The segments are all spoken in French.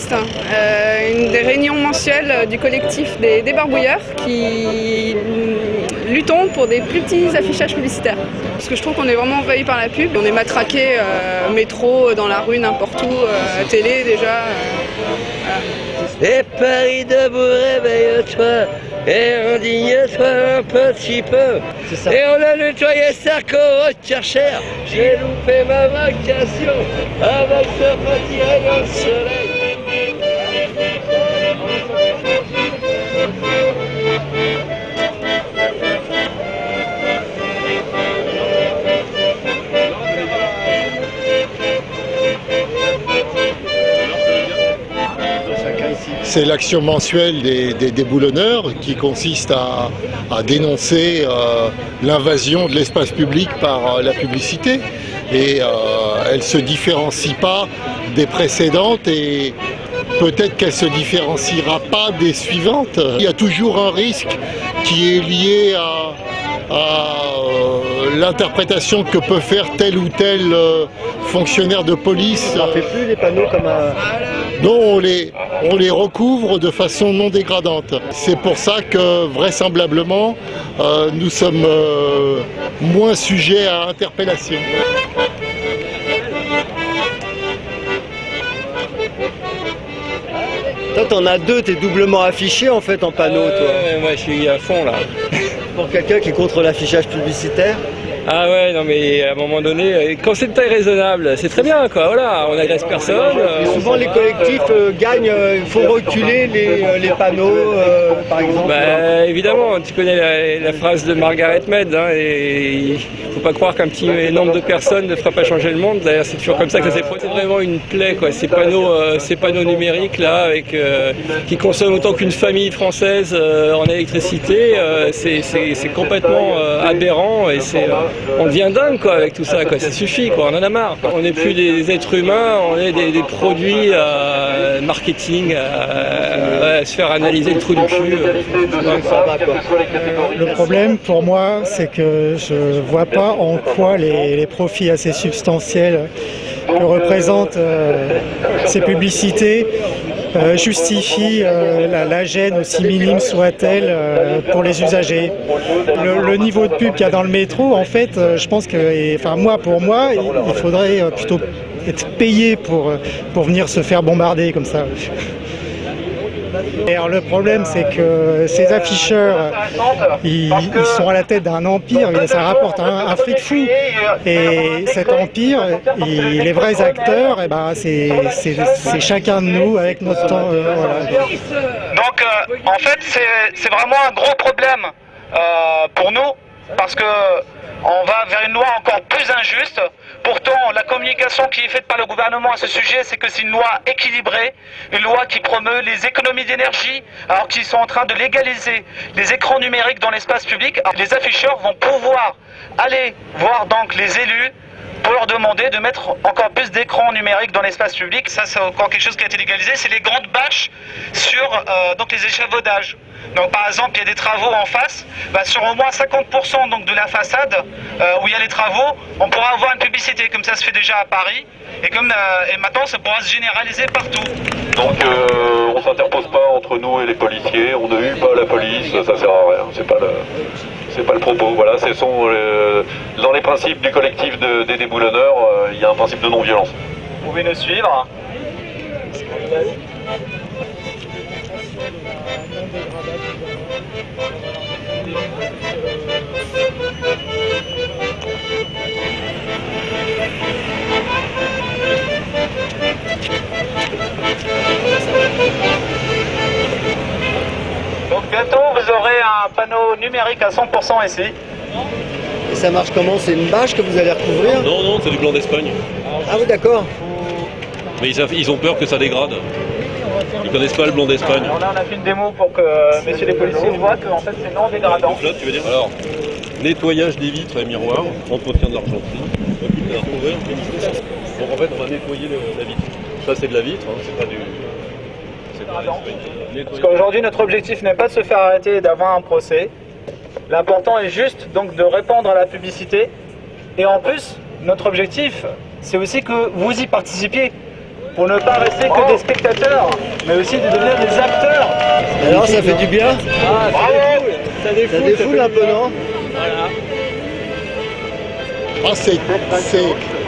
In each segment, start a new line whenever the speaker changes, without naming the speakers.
Existe, une des réunions mensuelles du collectif des débarbouilleurs qui luttons pour des plus petits affichages publicitaires. Parce que je trouve qu'on est vraiment envahi par la pub. On est matraqué métro, dans la rue, n'importe où, télé déjà.
Et Paris debout, réveille-toi, et indigne-toi un petit peu. Et on a nettoyé Sarko au Kircher. J'ai loupé ma vacation avec ce petit rayon de soleil.
C'est l'action mensuelle des déboulonneurs qui consiste à dénoncer l'invasion de l'espace public par la publicité. Et elle ne se différencie pas des précédentes et peut-être qu'elle ne se différenciera pas des suivantes. Il y a toujours un risque qui est lié à l'interprétation que peut faire tel ou tel fonctionnaire de police.
On n'en fait plus les panneaux comme un...
Non, on les recouvre de façon non dégradante. C'est pour ça que vraisemblablement nous sommes moins sujets à interpellation.
Toi, t'en as deux, t'es doublement affiché en fait en panneau, toi.
Moi, je suis à fond là.
Pour quelqu'un qui est contre l'affichage publicitaire.
Ah ouais, non mais à un moment donné, quand c'est de taille raisonnable, c'est très bien quoi, voilà, on n'agresse personne.
Souvent les collectifs gagnent, il faut reculer les panneaux, par exemple.
Bah évidemment, tu connais la phrase de Margaret Mead, hein, et il faut pas croire qu'un petit nombre de personnes ne fera pas changer le monde, d'ailleurs c'est toujours comme ça que ça s'est produit. C'est vraiment une plaie quoi, ces panneaux numériques là, qui consomment autant qu'une famille française en électricité, c'est complètement aberrant et on devient dingue quoi avec tout ça quoi, ça suffit quoi, on en a marre. On n'est plus des êtres humains, on est des produits marketing à se faire analyser le trou du cul.
Le problème pour moi c'est que je vois pas en quoi les profits assez substantiels que représentent ces publicités justifie la gêne, aussi minime soit-elle, pour les usagers. Le niveau de pub qu'il y a dans le métro, en fait, je pense que, pour moi, il faudrait plutôt être payé pour venir se faire bombarder comme ça. Et alors le problème c'est que ces afficheurs, ils sont à la tête d'un empire, ça rapporte un fric fou. Et cet empire, les vrais acteurs, c'est chacun de nous avec notre temps. Voilà.
Donc en fait c'est vraiment un gros problème pour nous parce que on va vers une loi encore plus injuste. Pourtant, la communication qui est faite par le gouvernement à ce sujet, c'est que c'est une loi équilibrée, une loi qui promeut les économies d'énergie, alors qu'ils sont en train de légaliser les écrans numériques dans l'espace public. Alors, les afficheurs vont pouvoir aller voir donc les élus pour leur demander de mettre encore plus d'écrans numériques dans l'espace public. Ça, c'est encore quelque chose qui a été légalisé, c'est les grandes bâches sur donc les échafaudages. Donc par exemple, il y a des travaux en face, sur au moins 50% donc, de la façade où il y a les travaux, on pourra avoir une publicité, comme ça se fait déjà à Paris, et maintenant ça pourra se généraliser partout.
Donc on ne s'interpose pas entre nous et les policiers, on ne hue pas la police, ça sert à rien, c'est pas le propos. Voilà, dans les principes du collectif des déboulonneurs, il y a un principe de non-violence.
Vous pouvez nous suivre. Donc bientôt vous aurez un panneau numérique à 100% ici.
Et ça marche comment? C'est une bâche que vous allez recouvrir?
Non, c'est du blanc d'Espagne.
Ah oui, d'accord.
Mais ils ont peur que ça dégrade. Ils connaissent pas le blanc d'Espagne.
Alors là on a fait une démo pour que messieurs les policiers voient que en fait c'est non dégradant.
Donc là tu veux dire alors, nettoyage des vitres et miroirs, entretien de l'argenterie, donc en fait on va nettoyer la vitre. Ça c'est de la vitre, hein, c'est pas du...
Parce qu'aujourd'hui notre objectif n'est pas de se faire arrêter et d'avoir un procès. L'important est juste donc de répandre la publicité. Et en plus, notre objectif, c'est aussi que vous y participiez.
pour ne pas rester que des spectateurs, mais aussi de devenir des acteurs.
Alors ça fait du bien.
Ça défoule
un peu, non?
Ah, c'est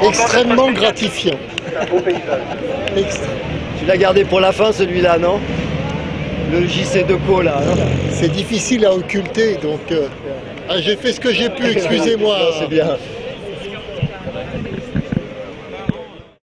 extrêmement gratifiant.
Tu l'as gardé pour la fin, celui-là, non? Le JC Decaux, là.
C'est difficile à occulter, donc j'ai fait ce que j'ai pu, excusez-moi.
C'est bien.